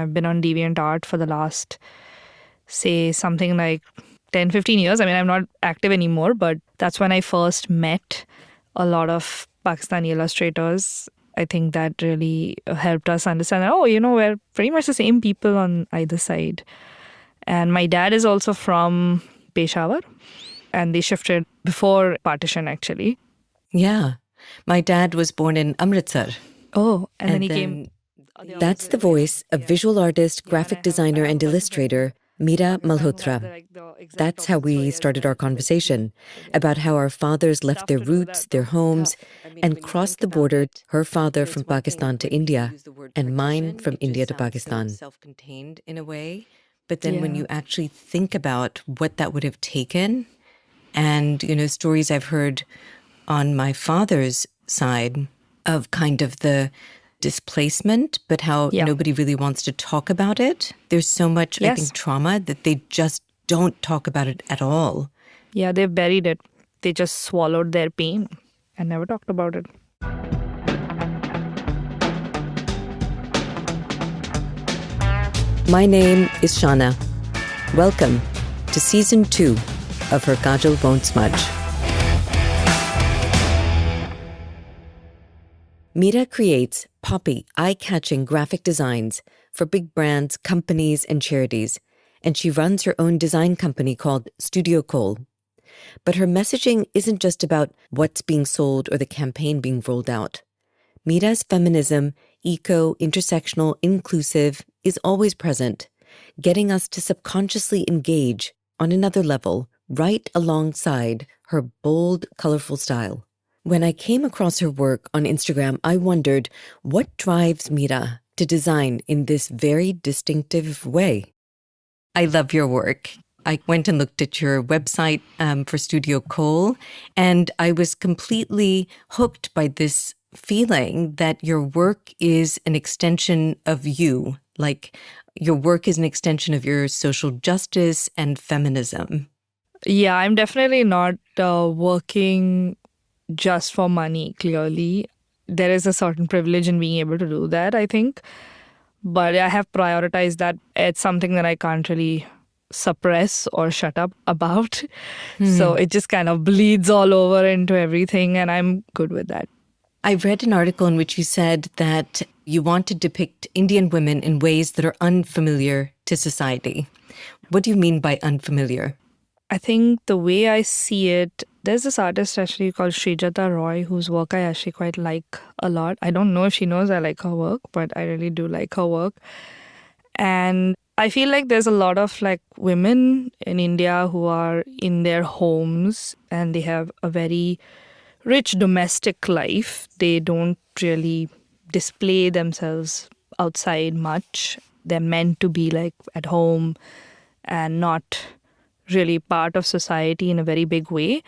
I've been on DeviantArt for the last, say, something like 10, 15 years. I mean, I'm not active anymore, but that's when I first met a lot of Pakistani illustrators. I think that really helped us understand that, we're pretty much the same people on either side. And my dad is also from Peshawar, and they shifted before partition, actually. Yeah. My dad was born in Amritsar. Oh, and then he came. That's the voice of visual artist, graphic designer, and illustrator Mira Malhotra. That's how we started our conversation about how our fathers left their roots, their homes, and crossed the border, her father from Pakistan to India, and mine from India to Pakistan. Self-contained in a way. But then when you actually think about what that would have taken, and, stories I've heard on my father's side of kind of the displacement, but how nobody really wants to talk about it. There's so much, I think, trauma that they just don't talk about it at all. Yeah, they've buried it. They just swallowed their pain and never talked about it. My name is Shana. Welcome to Season 2 of Her Kajal Won't Smudge. Mira creates poppy, eye-catching graphic designs for big brands, companies, and charities, and she runs her own design company called Studio Kohl. But her messaging isn't just about what's being sold or the campaign being rolled out. Mira's feminism, eco, intersectional, inclusive, is always present, getting us to subconsciously engage on another level, right alongside her bold, colorful style. When I came across her work on Instagram, I wondered what drives Mira to design in this very distinctive way. I love your work. I went and looked at your website for Studio Kohl, and I was completely hooked by this feeling that your work is an extension of you, like your work is an extension of your social justice and feminism. Yeah, I'm definitely not working just for money, clearly. There is a certain privilege in being able to do that, I think. But I have prioritized that. It's something that I can't really suppress or shut up about. So it just kind of bleeds all over into everything, and I'm good with that. I read an article in which you said that you want to depict Indian women in ways that are unfamiliar to society. What do you mean by unfamiliar? I think the way I see it, there's this artist actually called Srijata Roy, whose work I actually quite like a lot. I don't know if she knows I like her work, but I really do like her work. And I feel like there's a lot of women in India who are in their homes and they have a very rich domestic life. They don't really display themselves outside much. They're meant to be at home and not really part of society in a very big way.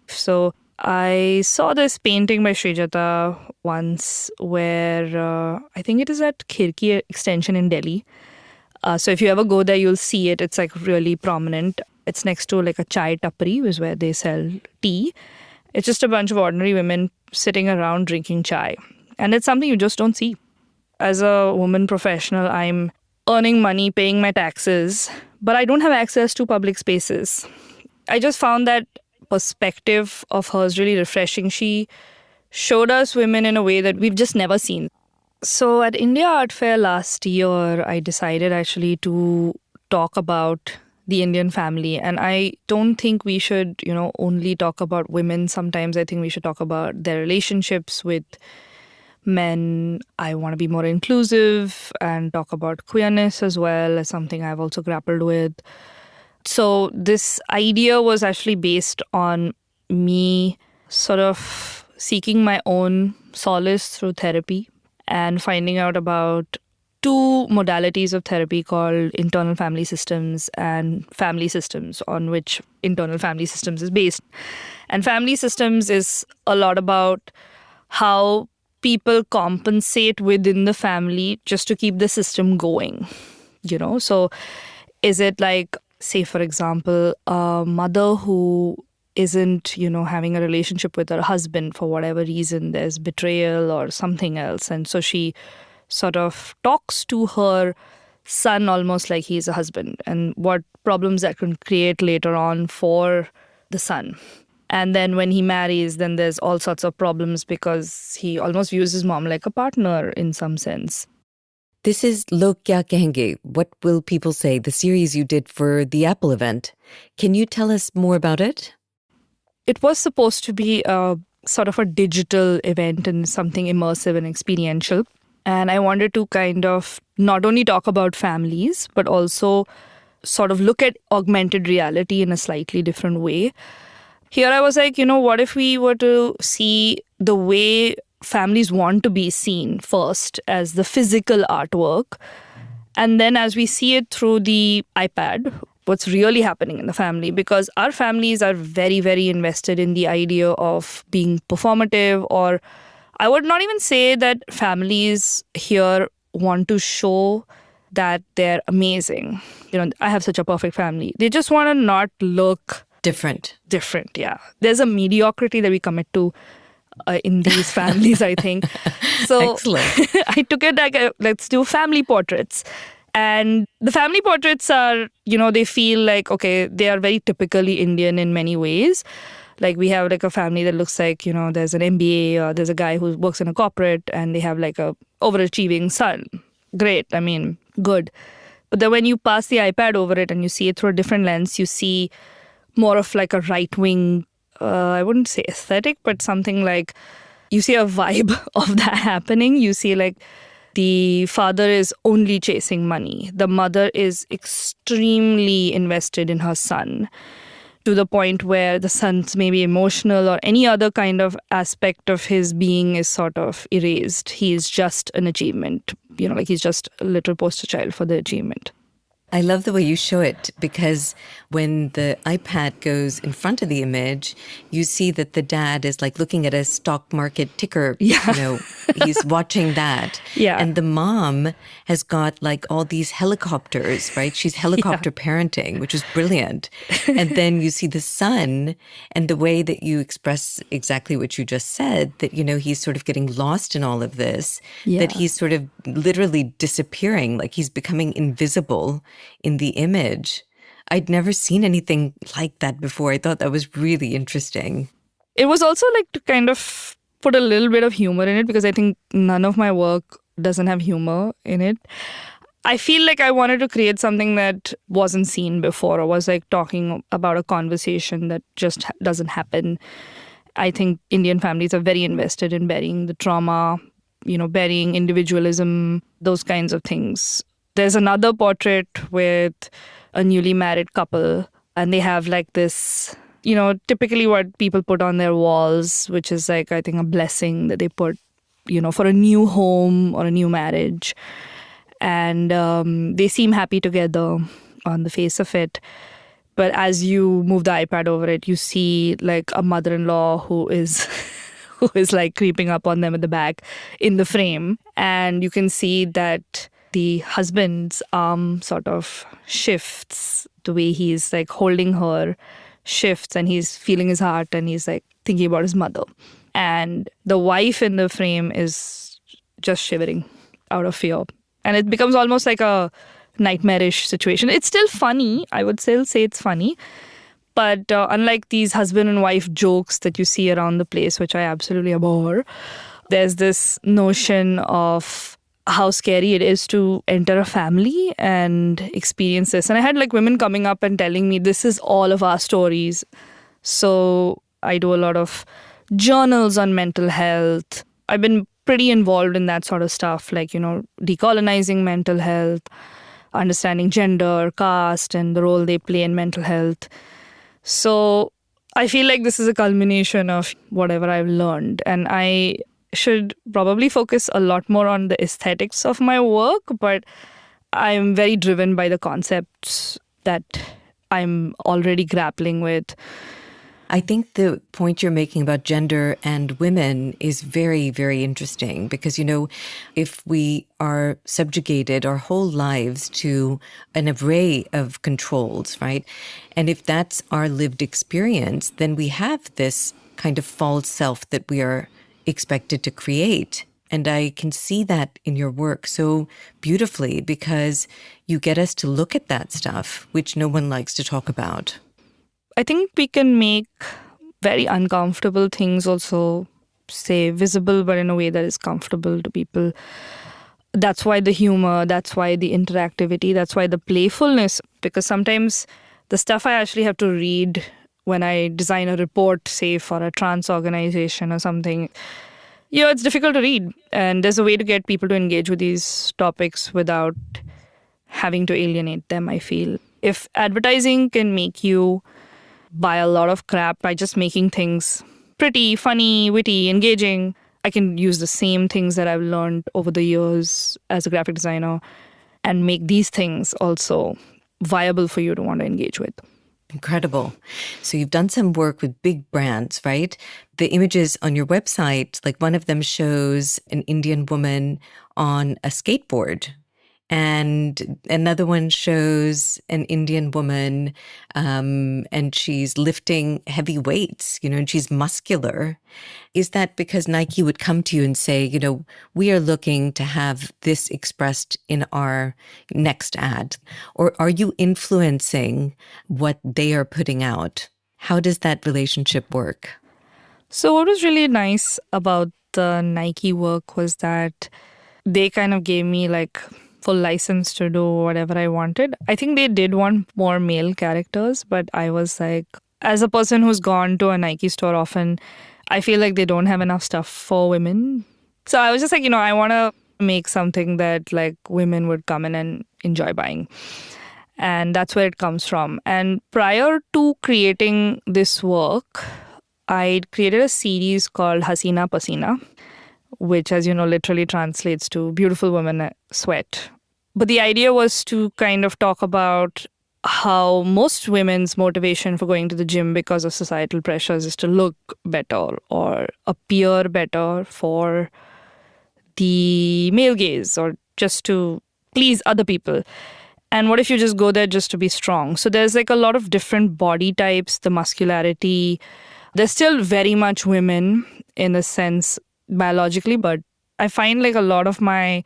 So I saw this painting by Srijata once where I think it is at Khirki Extension in Delhi. So if you ever go there, you'll see it. It's really prominent. It's next to a chai tapri, is where they sell tea. It's just a bunch of ordinary women sitting around drinking chai. And it's something you just don't see. As a woman professional, I'm earning money, paying my taxes, but I don't have access to public spaces. I just found that perspective of hers really refreshing. She showed us women in a way that we've just never seen. So at India Art Fair last year, I decided actually to talk about the Indian family. And I don't think we should, only talk about women. Sometimes I think we should talk about their relationships with men. I want to be more inclusive and talk about queerness as well as something I've also grappled with. So this idea was actually based on me sort of seeking my own solace through therapy and finding out about two modalities of therapy called internal family systems and family systems, on which internal family systems is based. And family systems is a lot about how people compensate within the family just to keep the system going, So is it say, for example, a mother who isn't, having a relationship with her husband for whatever reason, there's betrayal or something else. And so she sort of talks to her son almost like he's a husband, and what problems that can create later on for the son. And then when he marries, then there's all sorts of problems because he almost views his mom like a partner in some sense. This is Log Kya Kahenge? What Will People Say? The series you did for the Apple event. Can you tell us more about it? It was supposed to be a sort of a digital event and something immersive and experiential. And I wanted to kind of not only talk about families, but also sort of look at augmented reality in a slightly different way. Here I was like, what if we were to see the way families want to be seen first as the physical artwork, and then as we see it through the iPad, what's really happening in the family, because our families are very, very invested in the idea of being performative, or I would not even say that families here want to show that they're amazing. I have such a perfect family. They just want to not look different. Yeah. There's a mediocrity that we commit to in these families, I think. So excellent. I took it like, let's do family portraits. And the family portraits are, they feel like, okay, they are very typically Indian in many ways. Like we have like a family that looks like, there's an MBA, or there's a guy who works in a corporate and they have like a overachieving son. Great. I mean, good. But then when you pass the iPad over it and you see it through a different lens, you see more of like a right-wing, I wouldn't say aesthetic, but something like you see a vibe of that happening. You see like the father is only chasing money. The mother is extremely invested in her son to the point where the son's maybe emotional or any other kind of aspect of his being is sort of erased. He is just an achievement, like he's just a little poster child for the achievement. I love the way you show it, because when the iPad goes in front of the image, you see that the dad is like looking at a stock market ticker. Yeah. He's watching that. Yeah. And the mom has got like all these helicopters, right? She's helicopter parenting, which is brilliant. And then you see the son, and the way that you express exactly what you just said, that, he's sort of getting lost in all of this, that he's sort of literally disappearing, like he's becoming invisible in the image. I'd never seen anything like that before. I thought that was really interesting. It was also like to kind of put a little bit of humor in it, because I think none of my work doesn't have humor in it. I feel like I wanted to create something that wasn't seen before, or was like talking about a conversation that just doesn't happen. I think Indian families are very invested in burying the trauma, burying individualism, those kinds of things. There's another portrait with a newly married couple, and they have like this, typically what people put on their walls, which is like, I think, a blessing that they put, for a new home or a new marriage. And they seem happy together on the face of it. But as you move the iPad over it, you see like a mother-in-law who is like creeping up on them at the back in the frame. And you can see that the husband's arm sort of shifts, the way he's like holding her shifts, and he's feeling his heart, and he's like thinking about his mother. And the wife in the frame is just shivering out of fear. And it becomes almost like a nightmarish situation. It's still funny. I would still say it's funny. But unlike these husband and wife jokes that you see around the place, which I absolutely abhor, there's this notion of how scary it is to enter a family and experience this. And I had like women coming up and telling me this is all of our stories. So I do a lot of journals on mental health. I've been pretty involved in that sort of stuff, like, decolonizing mental health, understanding gender, caste, and the role they play in mental health. So I feel like this is a culmination of whatever I've learned. And I should probably focus a lot more on the aesthetics of my work, but I'm very driven by the concepts that I'm already grappling with. I think the point you're making about gender and women is very, very interesting, because, if we are subjugated our whole lives to an array of controls, right? And if that's our lived experience, then we have this kind of false self that we are expected to create And I can see that in your work so beautifully because you get us to look at that stuff, which no one likes to talk about. I think we can make very uncomfortable things also, say, visible, but in a way that is comfortable to people. That's why the humor, that's why the interactivity, that's why the playfulness, because sometimes the stuff I actually have to read when I design a report, say for a trans organization or something, it's difficult to read. And there's a way to get people to engage with these topics without having to alienate them, I feel. If advertising can make you buy a lot of crap by just making things pretty, funny, witty, engaging, I can use the same things that I've learned over the years as a graphic designer and make these things also viable for you to want to engage with. Incredible. So you've done some work with big brands, right? The images on your website, like one of them shows an Indian woman on a skateboard. And another one shows an Indian woman and she's lifting heavy weights, and she's muscular. Is that because Nike would come to you and say, we are looking to have this expressed in our next ad? Or are you influencing what they are putting out? How does that relationship work? So what was really nice about the Nike work was that they kind of gave me like full license to do whatever I wanted. I think they did want more male characters, but I was like, as a person who's gone to a Nike store often, I feel like they don't have enough stuff for women. So I was just like, I want to make something that like women would come in and enjoy buying. And that's where it comes from. And prior to creating this work, I created a series called Hasina Pasina, which, as you know, literally translates to beautiful women sweat. But the idea was to kind of talk about how most women's motivation for going to the gym because of societal pressures is to look better or appear better for the male gaze or just to please other people. And what if you just go there just to be strong? So there's like a lot of different body types, the muscularity. There's still very much women in a sense biologically, but I find like a lot of my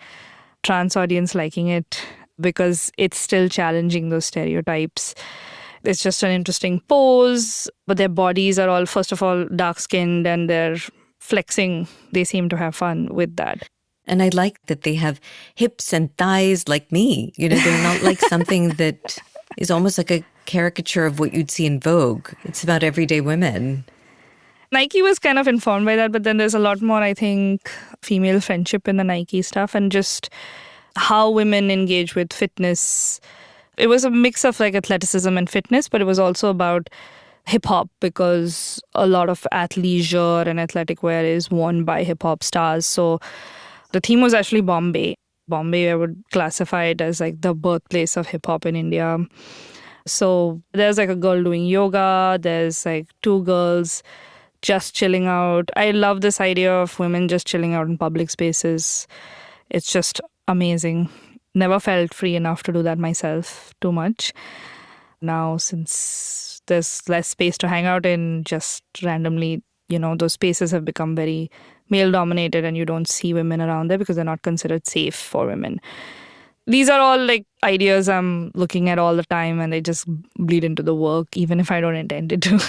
trans audience liking it because it's still challenging those stereotypes. It's just an interesting pose, but their bodies are all, first of all, dark-skinned and they're flexing. They seem to have fun with that. And I like that they have hips and thighs like me. They're not like something that is almost like a caricature of what you'd see in Vogue. It's about everyday women. Nike was kind of informed by that, but then there's a lot more, I think, female friendship in the Nike stuff and just how women engage with fitness. It was a mix of like athleticism and fitness, but it was also about hip hop because a lot of athleisure and athletic wear is worn by hip hop stars. So the theme was actually Bombay. Bombay, I would classify it as like the birthplace of hip hop in India. So there's like a girl doing yoga, there's like two girls just chilling out. I love this idea of women just chilling out in public spaces. It's just amazing. Never felt free enough to do that myself too much. Now, since there's less space to hang out in, just randomly, those spaces have become very male-dominated and you don't see women around there because they're not considered safe for women. These are all like ideas I'm looking at all the time and they just bleed into the work, even if I don't intend it to.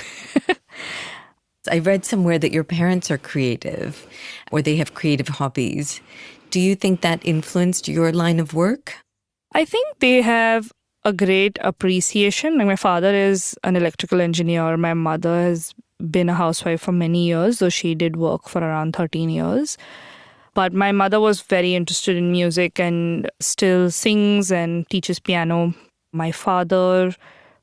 I read somewhere that your parents are creative or they have creative hobbies. Do you think that influenced your line of work? I think they have a great appreciation. Like my father is an electrical engineer. My mother has been a housewife for many years, though she did work for around 13 years. But my mother was very interested in music and still sings and teaches piano. My father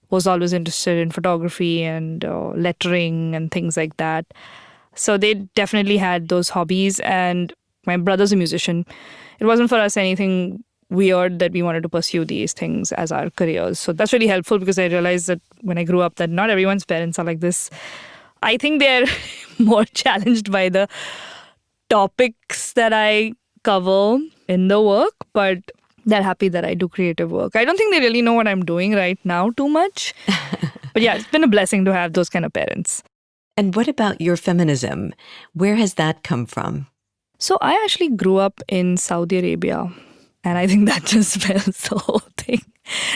was always interested in photography and lettering and things like that. So they definitely had those hobbies. And my brother's a musician. It wasn't for us anything weird that we wanted to pursue these things as our careers. So that's really helpful because I realized that when I grew up that not everyone's parents are like this. I think they're more challenged by the topics that I cover in the work, but they're happy that I do creative work. I don't think they really know what I'm doing right now too much. But yeah, it's been a blessing to have those kind of parents. And what about your feminism? Where has that come from? So I actually grew up in Saudi Arabia, and I think that just spells the whole thing.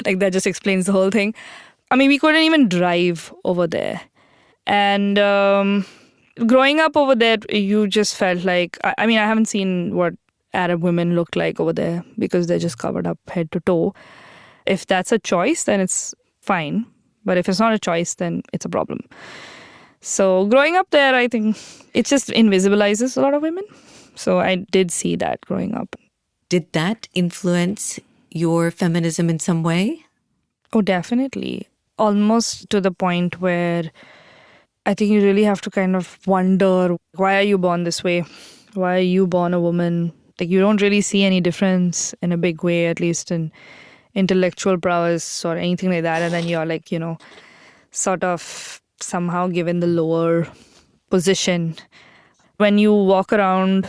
Like that just explains the whole thing. I mean, we couldn't even drive over there. And growing up over there, you just felt like, I mean, I haven't seen what Arab women look like over there because they're just covered up head to toe. If that's a choice, then it's fine. But if it's not a choice, then it's a problem. So growing up there, I think it just invisibilizes a lot of women. So I did see that growing up. Did that influence your feminism in some way? Oh, definitely. Almost to the point where I think you really have to kind of wonder, why are you born this way? Why are you born a woman? Like, you don't really see any difference in a big way, at least in intellectual prowess or anything like that. And then you're like, sort of somehow given the lower position. When you walk around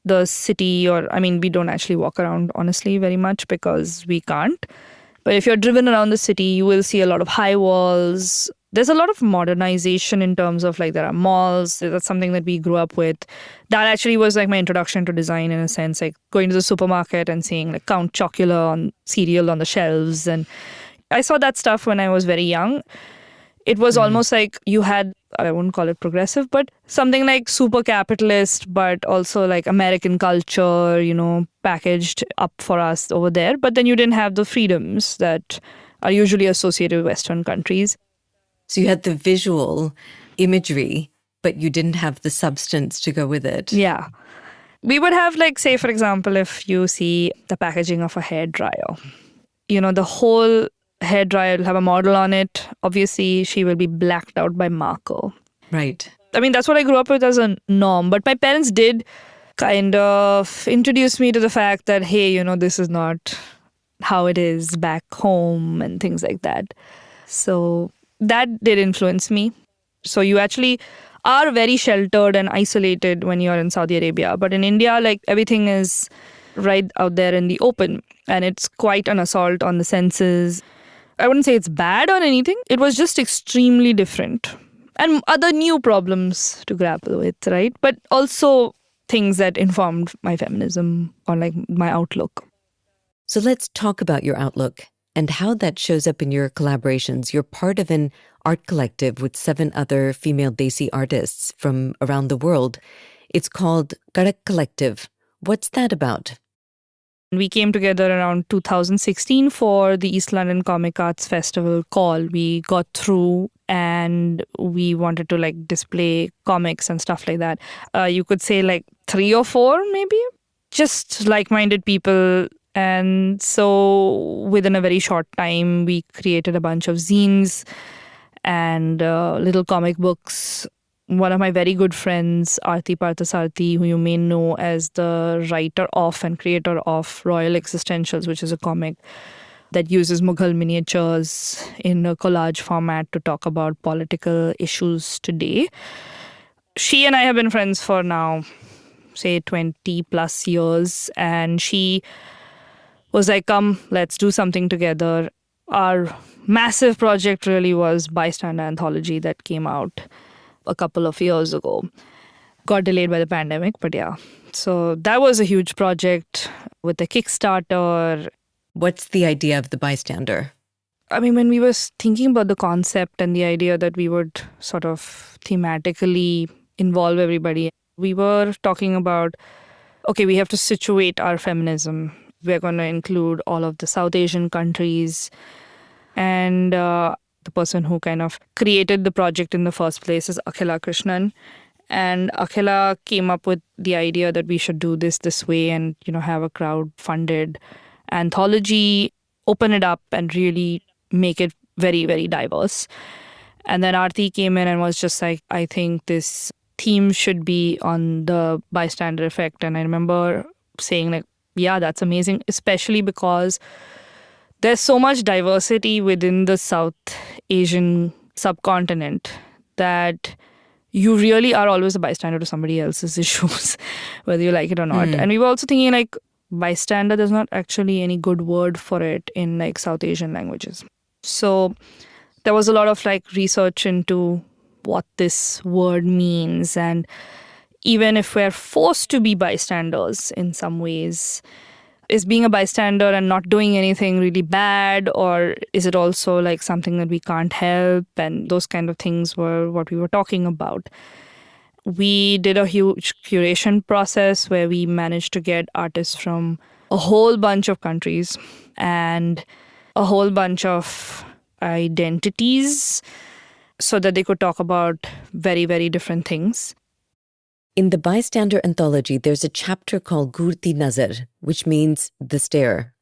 the city, or I mean, we don't actually walk around, honestly, very much because we can't. But if you're driven around the city, you will see a lot of high walls. There's a lot of modernization in terms of like there are malls. That's something that we grew up with. That actually was like my introduction to design in a sense, like going to the supermarket and seeing like Count Chocula on cereal on the shelves. And I saw that stuff when I was very young. It was almost like you had, I wouldn't call it progressive, but something like super capitalist, but also like American culture, packaged up for us over there. But then you didn't have the freedoms that are usually associated with Western countries. So you had the visual imagery, but you didn't have the substance to go with it. Yeah. We would have like, say, for example, if you see the packaging of a hairdryer, the whole hairdryer will have a model on it. Obviously, she will be blacked out by marker. Right. I mean, that's what I grew up with as a norm. But my parents did kind of introduce me to the fact that, hey, this is not how it is back home and things like that. So that did influence me. So you actually are very sheltered and isolated when you're in Saudi Arabia. But in India, like everything is right out there in the open. And it's quite an assault on the senses. I wouldn't say it's bad or anything. It was just extremely different. And other new problems to grapple with, right? But also things that informed my feminism or like my outlook. So let's talk about your outlook and how that shows up in your collaborations. You're part of an art collective with 7 other female Desi artists from around the world. It's called Karak Collective. What's that about? We came together around 2016 for the East London Comic Arts Festival call. We got through and we wanted to like display comics and stuff like that. You could say like 3 or 4 maybe, just like-minded people. And so within a very short time, we created a bunch of zines and little comic books. One of my very good friends, Aarti Parthasarthi, who you may know as the writer of and creator of Royal Existentials, which is a comic that uses Mughal miniatures in a collage format to talk about political issues today. She and I have been friends for now, say 20 plus years. And she was like, come, let's do something together. Our massive project really was Bystander Anthology that came out a couple of years ago. Got delayed by the pandemic, but yeah. So that was a huge project with a Kickstarter. What's the idea of the bystander? I mean, when we were thinking about the concept and the idea that we would sort of thematically involve everybody, we were talking about, okay, we have to situate our feminism. We're going to include all of the South Asian countries. And the person who kind of created the project in the first place is Akhila Krishnan. And Akhila came up with the idea that we should do this way and, have a crowd-funded anthology, open it up and really make it very, very diverse. And then Aarti came in and was just like, I think this theme should be on the bystander effect. And I remember saying like, yeah, that's amazing, especially because there's so much diversity within the South Asian subcontinent that you really are always a bystander to somebody else's issues, whether you like it or not. And we were also thinking like bystander, there's not actually any good word for it in like South Asian languages. So there was a lot of like research into what this word means. And even if we're forced to be bystanders in some ways, is being a bystander and not doing anything really bad, or is it also like something that we can't help? And those kind of things were what we were talking about. We did a huge curation process where we managed to get artists from a whole bunch of countries and a whole bunch of identities so that they could talk about very, very different things. In the Bystander anthology, there's a chapter called Gurti Nazar, which means the stare.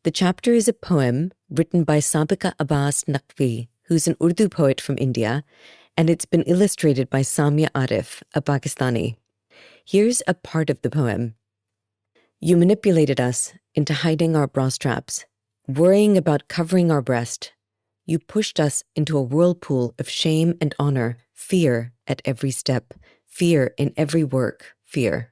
The chapter is a poem written by Sabika Abbas Naqvi, who's an Urdu poet from India, and it's been illustrated by Samia Arif, a Pakistani. Here's a part of the poem. You manipulated us into hiding our bra straps, worrying about covering our breast. You pushed us into a whirlpool of shame and honor, fear at every step, fear in every work, fear.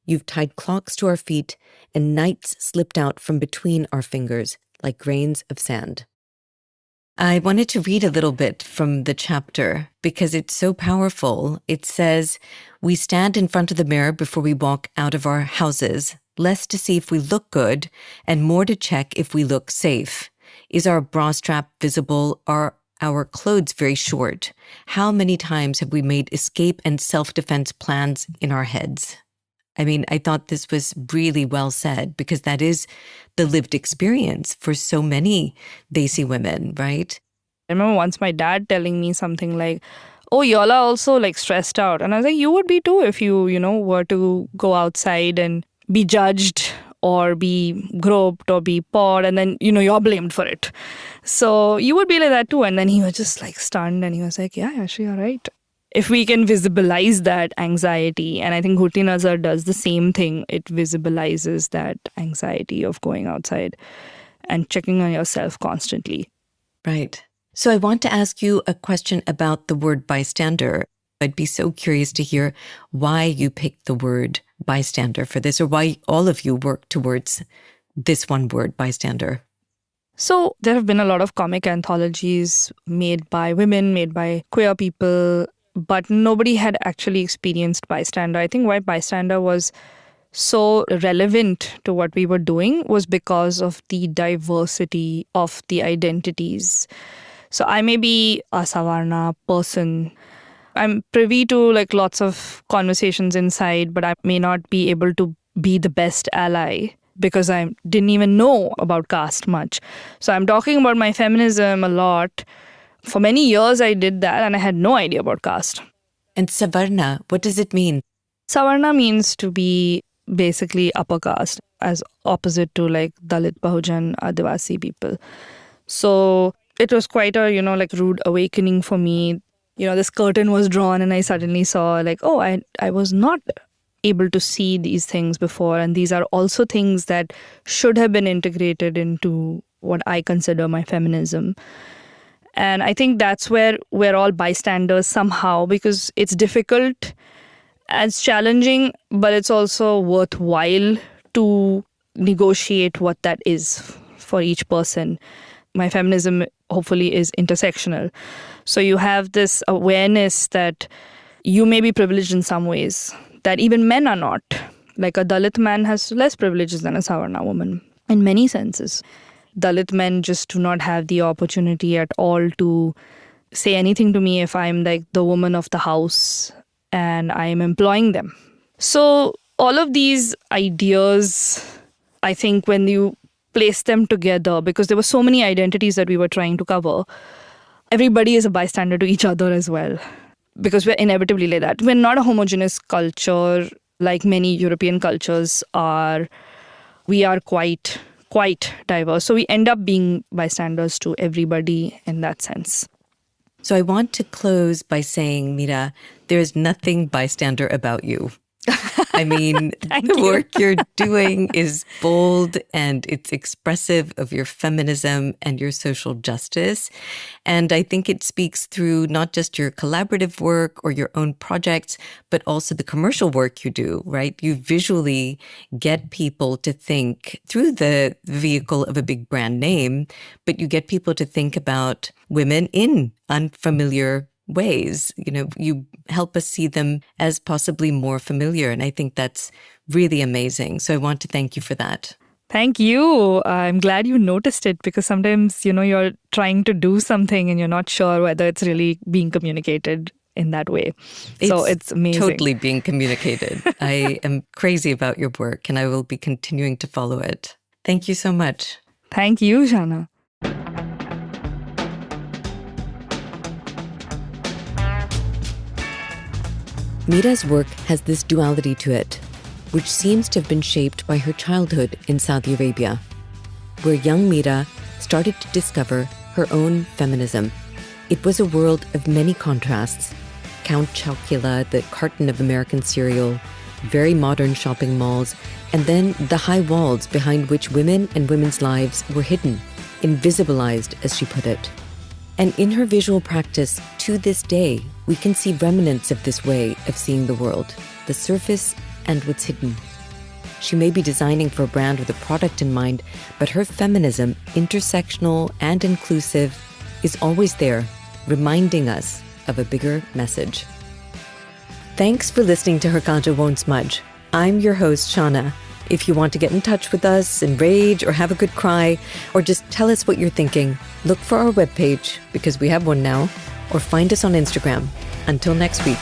You've tied clocks to our feet, and nights slipped out from between our fingers like grains of sand. I wanted to read a little bit from the chapter because it's so powerful. It says, we stand in front of the mirror before we walk out of our houses, less to see if we look good and more to check if we look safe. Is our bra strap visible? Are our clothes very short? How many times have we made escape and self-defense plans in our heads? I mean, I thought this was really well said because that is the lived experience for so many Desi women, right? I remember once my dad telling me something like, oh, y'all are also like stressed out. And I was like, you would be too if you, were to go outside and be judged or be groped or be pawed and then, you're blamed for it. So you would be like that too. And then he was just like stunned and he was like, yeah, actually, you're right. If we can visibilize that anxiety, and I think Gurti Nazar does the same thing, it visibilizes that anxiety of going outside and checking on yourself constantly. Right. So I want to ask you a question about the word bystander. I'd be so curious to hear why you picked the word bystander for this, or why all of you work towards this one word, bystander. So there have been a lot of comic anthologies made by women, made by queer people, but nobody had actually experienced bystander. I think why bystander was so relevant to what we were doing was because of the diversity of the identities. So I may be a Savarna person. I'm privy to like lots of conversations inside, but I may not be able to be the best ally because I didn't even know about caste much. So I'm talking about my feminism a lot. For many years, I did that and I had no idea about caste. And Savarna, what does it mean? Savarna means to be basically upper caste, as opposite to like Dalit, Bahujan, Adivasi people. So it was quite a, rude awakening for me. This curtain was drawn and I suddenly saw like, oh, I was not able to see these things before. And these are also things that should have been integrated into what I consider my feminism. And I think that's where we're all bystanders somehow, because it's difficult, it's challenging, but it's also worthwhile to negotiate what that is for each person. My feminism hopefully is intersectional. So you have this awareness that you may be privileged in some ways, that even men are not. Like a Dalit man has less privileges than a Savarna woman in many senses. Dalit men just do not have the opportunity at all to say anything to me if I'm like the woman of the house and I am employing them. So all of these ideas, I think when you place them together, because there were so many identities that we were trying to cover, everybody is a bystander to each other as well, because we're inevitably like that. We're not a homogeneous culture like many European cultures are. We are quite diverse. So we end up being bystanders to everybody in that sense. So I want to close by saying, Mira, there's nothing bystander about you. I mean, the work you're doing is bold and it's expressive of your feminism and your social justice. And I think it speaks through not just your collaborative work or your own projects, but also the commercial work you do, right? You visually get people to think through the vehicle of a big brand name, but you get people to think about women in unfamiliar ways. You help us see them as possibly more familiar. And I think that's really amazing. So I want to thank you for that. Thank you. I'm glad you noticed it, because sometimes, you're trying to do something and you're not sure whether it's really being communicated in that way. So it's amazing. Totally being communicated. I am crazy about your work and I will be continuing to follow it. Thank you so much. Thank you, Shana. Mira's work has this duality to it, which seems to have been shaped by her childhood in Saudi Arabia, where young Mira started to discover her own feminism. It was a world of many contrasts. Count Chocula, the carton of American cereal, very modern shopping malls, and then the high walls behind which women and women's lives were hidden, invisibilized, as she put it. And in her visual practice, to this day, we can see remnants of this way of seeing the world, the surface and what's hidden. She may be designing for a brand with a product in mind, but her feminism, intersectional and inclusive, is always there, reminding us of a bigger message. Thanks for listening to Her Kaja Won't Smudge. I'm your host, Shana. If you want to get in touch with us and rage or have a good cry, or just tell us what you're thinking, look for our webpage, because we have one now, or find us on Instagram. Until next week.